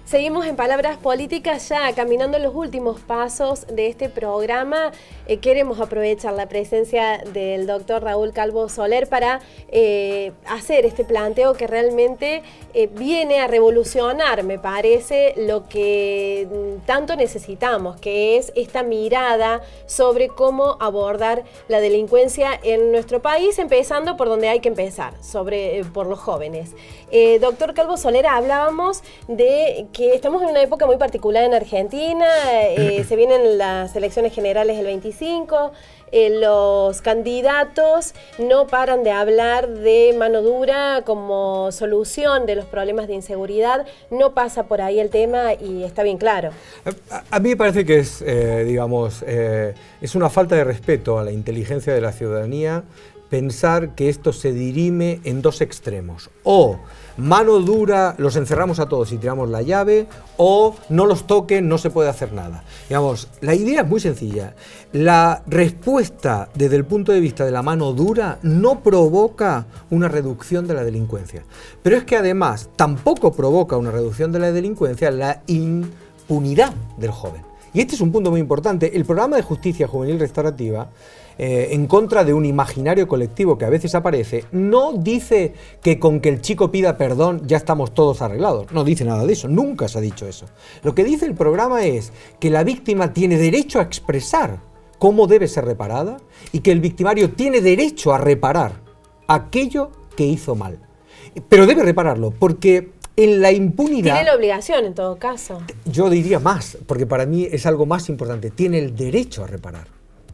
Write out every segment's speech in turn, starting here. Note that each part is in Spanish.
Seguimos en Palabras Políticas, ya caminando los últimos pasos de este programa. Queremos aprovechar la presencia del doctor Raúl Calvo Soler para hacer este planteo que realmente viene a revolucionar, me parece, lo que tanto necesitamos, que es esta mirada sobre cómo abordar la delincuencia en nuestro país, empezando por donde hay que empezar, por los jóvenes. Doctor Calvo Soler, hablábamos de que estamos en una época muy particular en Argentina, se vienen las elecciones generales el 25, los candidatos no paran de hablar de mano dura como solución de los problemas de inseguridad, no pasa por ahí el tema y está bien claro. A mí me parece que es, es una falta de respeto a la inteligencia de la ciudadanía pensar que esto se dirime en dos extremos, o mano dura, los encerramos a todos y tiramos la llave, o no los toquen, no se puede hacer nada. Digamos, la idea es muy sencilla. La respuesta desde el punto de vista de la mano dura no provoca una reducción de la delincuencia, pero es que además tampoco provoca una reducción de la delincuencia la impunidad del joven. Y este es un punto muy importante. El programa de justicia juvenil restaurativa, en contra de un imaginario colectivo que a veces aparece, no dice que con que el chico pida perdón ya estamos todos arreglados. No dice nada de eso, nunca se ha dicho eso. Lo que dice el programa es que la víctima tiene derecho a expresar cómo debe ser reparada y que el victimario tiene derecho a reparar aquello que hizo mal. Pero debe repararlo porque en la impunidad... Tiene la obligación en todo caso. Yo diría más, porque para mí es algo más importante. Tiene el derecho a reparar.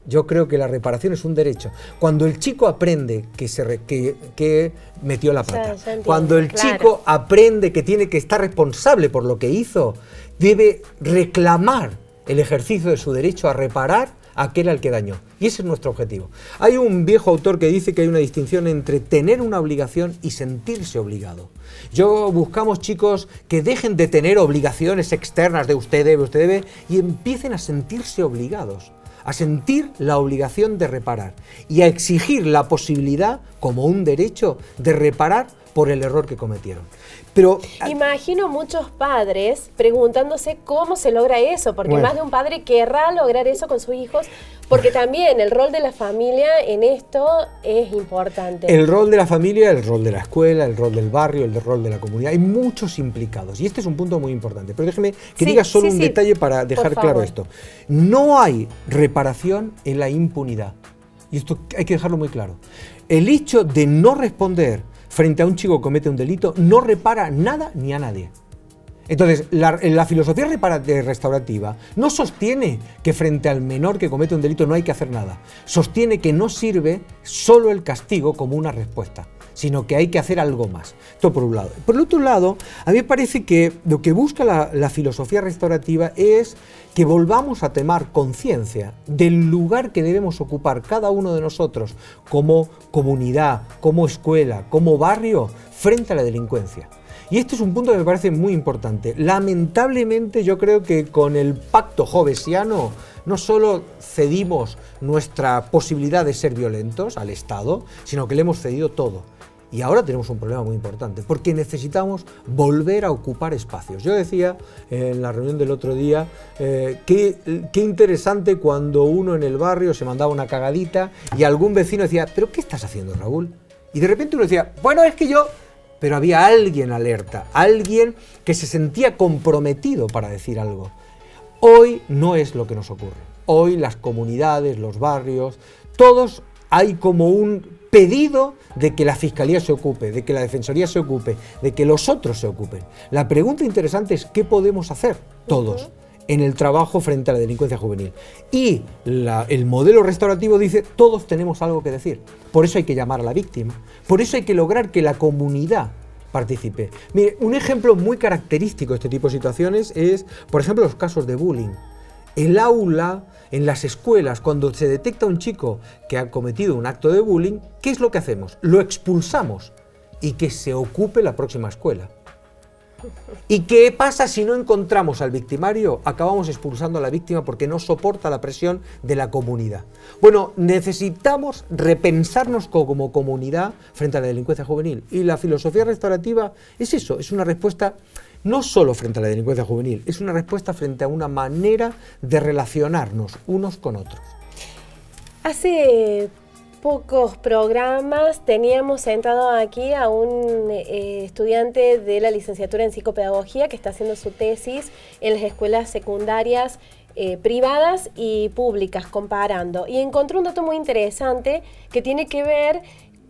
Yo creo que la reparación es un derecho. Cuando el chico aprende que metió la pata, cuando el chico aprende que tiene que estar responsable por lo que hizo, debe reclamar el ejercicio de su derecho a reparar a aquel al que dañó. Y ese es nuestro objetivo. Hay un viejo autor que dice que hay una distinción entre tener una obligación y sentirse obligado. Buscamos chicos que dejen de tener obligaciones externas de usted debe, y empiecen a sentirse obligados, a sentir la obligación de reparar y a exigir la posibilidad, como un derecho, de reparar por el error que cometieron. Pero imagino muchos padres preguntándose cómo se logra eso, porque más de un padre querrá lograr eso con sus hijos, porque también el rol de la familia en esto es importante. El rol de la familia, el rol de la escuela, el rol del barrio, el rol de la comunidad, hay muchos implicados y este es un punto muy importante. Pero déjeme que diga solo un detalle para dejar claro esto. No hay reparación en la impunidad y esto hay que dejarlo muy claro. El hecho de no responder frente a un chico que comete un delito no repara nada ni a nadie. Entonces, la filosofía restaurativa no sostiene que frente al menor que comete un delito no hay que hacer nada. Sostiene que no sirve solo el castigo como una respuesta, sino que hay que hacer algo más. Esto por un lado. Por el otro lado, a mí me parece que lo que busca la filosofía restaurativa es que volvamos a tomar conciencia del lugar que debemos ocupar cada uno de nosotros como comunidad, como escuela, como barrio, frente a la delincuencia. Y este es un punto que me parece muy importante. Lamentablemente yo creo que con el pacto jovesiano no solo cedimos nuestra posibilidad de ser violentos al Estado, sino que le hemos cedido todo. Y ahora tenemos un problema muy importante, porque necesitamos volver a ocupar espacios. Yo decía en la reunión del otro día, qué interesante cuando uno en el barrio se mandaba una cagadita y algún vecino decía, ¿pero qué estás haciendo, Raúl? Y de repente uno decía, bueno, es que yo... Pero había alguien alerta, alguien que se sentía comprometido para decir algo. Hoy no es lo que nos ocurre. Hoy las comunidades, los barrios, todos hay como un pedido de que la Fiscalía se ocupe, de que la Defensoría se ocupe, de que los otros se ocupen. La pregunta interesante es ¿qué podemos hacer todos en el trabajo frente a la delincuencia juvenil? Y el modelo restaurativo dice todos tenemos algo que decir. Por eso hay que llamar a la víctima. Por eso hay que lograr que la comunidad participe. Mire, un ejemplo muy característico de este tipo de situaciones es, por ejemplo, los casos de bullying. El aula, en las escuelas, cuando se detecta un chico que ha cometido un acto de bullying, ¿qué es lo que hacemos? Lo expulsamos y que se ocupe la próxima escuela. ¿Y qué pasa si no encontramos al victimario? Acabamos expulsando a la víctima porque no soporta la presión de la comunidad. Bueno, necesitamos repensarnos como comunidad frente a la delincuencia juvenil. Y la filosofía restaurativa es eso, es una respuesta no solo frente a la delincuencia juvenil, es una respuesta frente a una manera de relacionarnos unos con otros. Hace pocos programas teníamos sentado aquí a un estudiante de la licenciatura en psicopedagogía que está haciendo su tesis en las escuelas secundarias privadas y públicas, comparando. Y encontró un dato muy interesante que tiene que ver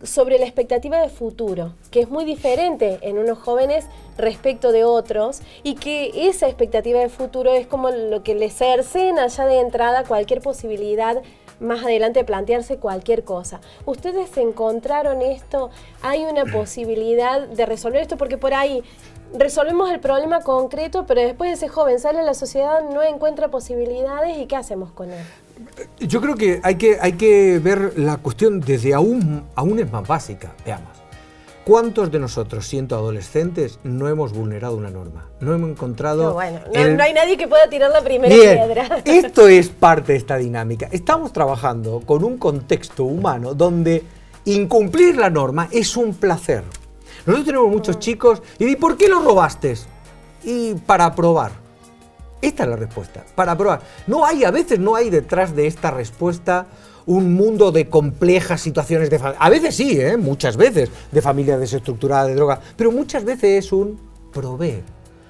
sobre la expectativa de futuro, que es muy diferente en unos jóvenes respecto de otros, y que esa expectativa de futuro es como lo que les cercena ya de entrada cualquier posibilidad más adelante de plantearse cualquier cosa. ¿Ustedes encontraron esto? ¿Hay una posibilidad de resolver esto? Porque por ahí resolvemos el problema concreto, pero después ese joven sale a la sociedad, no encuentra posibilidades, ¿y qué hacemos con él? Yo creo que hay que ver la cuestión desde aún es más básica. Veamos. ¿Cuántos de nosotros, siendo adolescentes, no hemos vulnerado una norma? No hemos encontrado... No hay nadie que pueda tirar la primera piedra. Esto es parte de esta dinámica. Estamos trabajando con un contexto humano donde incumplir la norma es un placer. Nosotros tenemos muchos chicos y ¿por qué lo robaste? Y para probar. Esta es la respuesta, para probar. A veces no hay detrás de esta respuesta un mundo de complejas situaciones de familia. A veces sí, muchas veces, de familia desestructurada, de droga, pero muchas veces es un probé.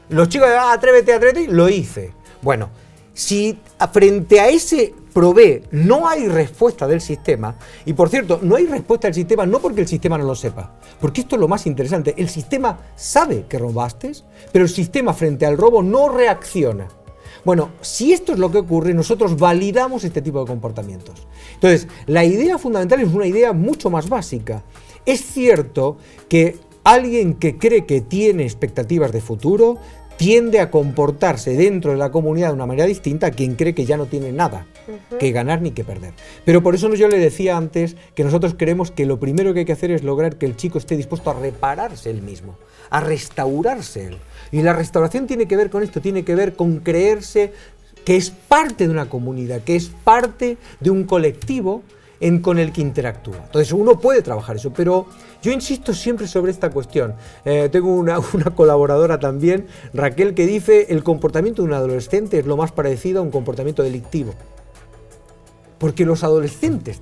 Los chicos, atrévete, lo hice. Bueno, si frente a ese probé no hay respuesta del sistema, y por cierto, no hay respuesta del sistema no porque el sistema no lo sepa, porque esto es lo más interesante, el sistema sabe que robaste, pero el sistema frente al robo no reacciona. Bueno, si esto es lo que ocurre, nosotros validamos este tipo de comportamientos. Entonces, la idea fundamental es una idea mucho más básica. Es cierto que alguien que cree que tiene expectativas de futuro tiende a comportarse dentro de la comunidad de una manera distinta a quien cree que ya no tiene nada que ganar ni que perder. Pero por eso yo le decía antes que nosotros creemos que lo primero que hay que hacer es lograr que el chico esté dispuesto a repararse él mismo, a restaurarse él. Y la restauración tiene que ver con esto, tiene que ver con creerse que es parte de una comunidad, que es parte de un colectivo con el que interactúa. Entonces uno puede trabajar eso, pero yo insisto siempre sobre esta cuestión. Tengo una colaboradora también, Raquel, que dice el comportamiento de un adolescente es lo más parecido a un comportamiento delictivo. Porque los adolescentes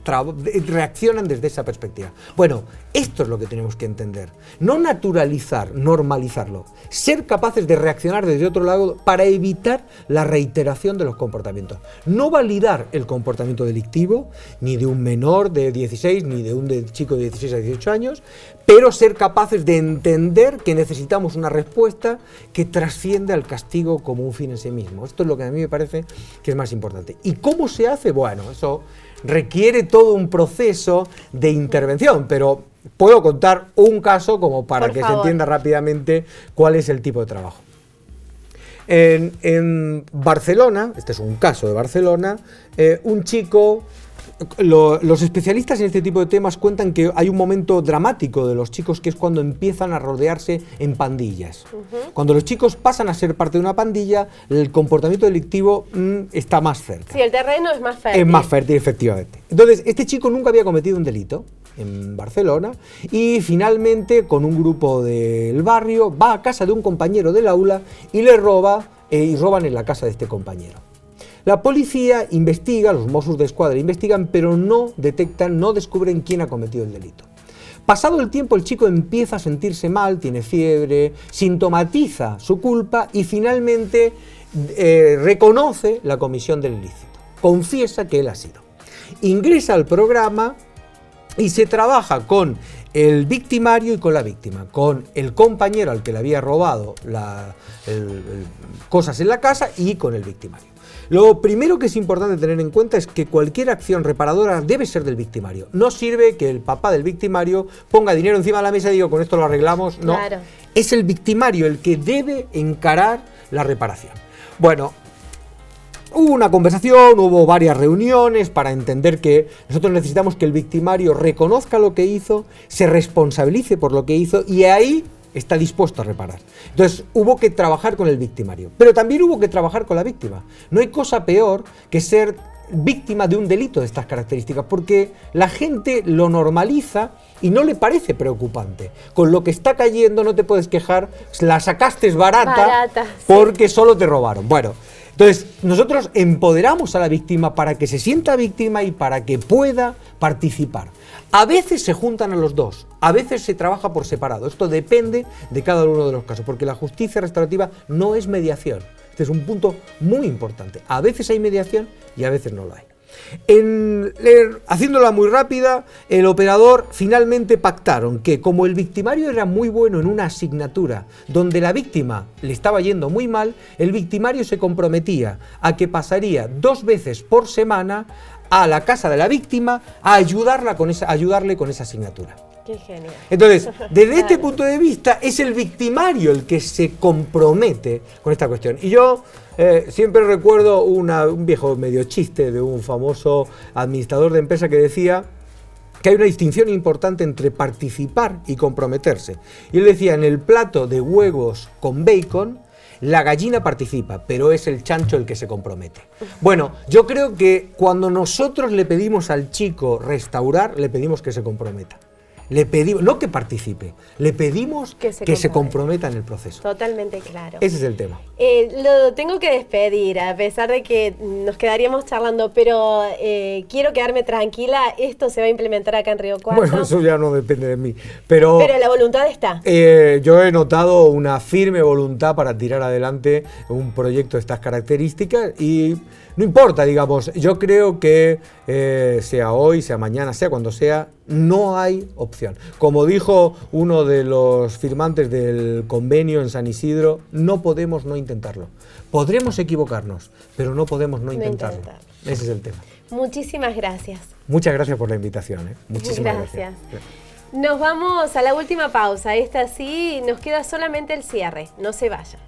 reaccionan desde esa perspectiva. Bueno, esto es lo que tenemos que entender. No naturalizar, normalizarlo. Ser capaces de reaccionar desde otro lado para evitar la reiteración de los comportamientos. No validar el comportamiento delictivo, ni de un menor de 16, ni de un chico de 16 a 18 años, pero ser capaces de entender que necesitamos una respuesta que trasciende al castigo como un fin en sí mismo. Esto es lo que a mí me parece que es más importante. ¿Y cómo se hace? Bueno, eso requiere todo un proceso de intervención, pero puedo contar un caso como para que se entienda rápidamente cuál es el tipo de trabajo. En Barcelona, este es un caso de Barcelona, un chico... Los especialistas en este tipo de temas cuentan que hay un momento dramático de los chicos que es cuando empiezan a rodearse en pandillas. Cuando los chicos pasan a ser parte de una pandilla, el comportamiento delictivo está más cerca. Sí, el terreno es más fértil. Es más fértil, efectivamente. Entonces, este chico nunca había cometido un delito en Barcelona y finalmente, con un grupo del barrio, va a casa de un compañero del aula y le roban en la casa de este compañero. La policía investiga, los Mossos d'Esquadra investigan, pero no detectan, no descubren quién ha cometido el delito. Pasado el tiempo, el chico empieza a sentirse mal, tiene fiebre, sintomatiza su culpa y finalmente reconoce la comisión del ilícito. Confiesa que él ha sido. Ingresa al programa y se trabaja con el victimario y con la víctima, con el compañero al que le había robado cosas en la casa y con el victimario. Lo primero que es importante tener en cuenta es que cualquier acción reparadora debe ser del victimario. No sirve que el papá del victimario ponga dinero encima de la mesa y diga con esto lo arreglamos. No, claro. Es el victimario el que debe encarar la reparación. Bueno, hubo una conversación, hubo varias reuniones para entender que nosotros necesitamos que el victimario reconozca lo que hizo, se responsabilice por lo que hizo y ahí está dispuesto a reparar. Entonces hubo que trabajar con el victimario, pero también hubo que trabajar con la víctima. No hay cosa peor que ser víctima de un delito de estas características, porque la gente lo normaliza y no le parece preocupante. Con lo que está cayendo no te puedes quejar, la sacaste barata porque solo te robaron. Bueno, entonces nosotros empoderamos a la víctima para que se sienta víctima y para que pueda participar. A veces se juntan a los dos, a veces se trabaja por separado. Esto depende de cada uno de los casos, porque la justicia restaurativa no es mediación. Este es un punto muy importante. A veces hay mediación y a veces no lo hay. Haciéndola muy rápida, el operador finalmente pactaron que como el victimario era muy bueno en una asignatura donde la víctima le estaba yendo muy mal, el victimario se comprometía a que pasaría 2 veces por semana a la casa de la víctima a ayudarle con esa asignatura. Qué genial. Entonces, desde este punto de vista, es el victimario el que se compromete con esta cuestión. Y yo siempre recuerdo un viejo medio chiste de un famoso administrador de empresa que decía que hay una distinción importante entre participar y comprometerse. Y él decía, en el plato de huevos con bacon, la gallina participa, pero es el chancho el que se compromete. Bueno, yo creo que cuando nosotros le pedimos al chico restaurar, le pedimos que se comprometa. Le pedimos, no que participe, le pedimos que se comprometa en el proceso. Totalmente claro. Ese es el tema. Lo tengo que despedir, a pesar de que nos quedaríamos charlando, pero quiero quedarme tranquila, esto se va a implementar acá en Río Cuarto. Bueno, eso ya no depende de mí. Pero la voluntad está. Yo he notado una firme voluntad para tirar adelante un proyecto de estas características y no importa, digamos, yo creo que sea hoy, sea mañana, sea cuando sea, no hay opción. Como dijo uno de los firmantes del convenio en San Isidro, no podemos no intentarlo. Podremos equivocarnos, pero no podemos no intentarlo. Ese es el tema. Muchísimas gracias. Muchas gracias por la invitación. Muchísimas gracias. Nos vamos a la última pausa. Esta sí, nos queda solamente el cierre. No se vayan.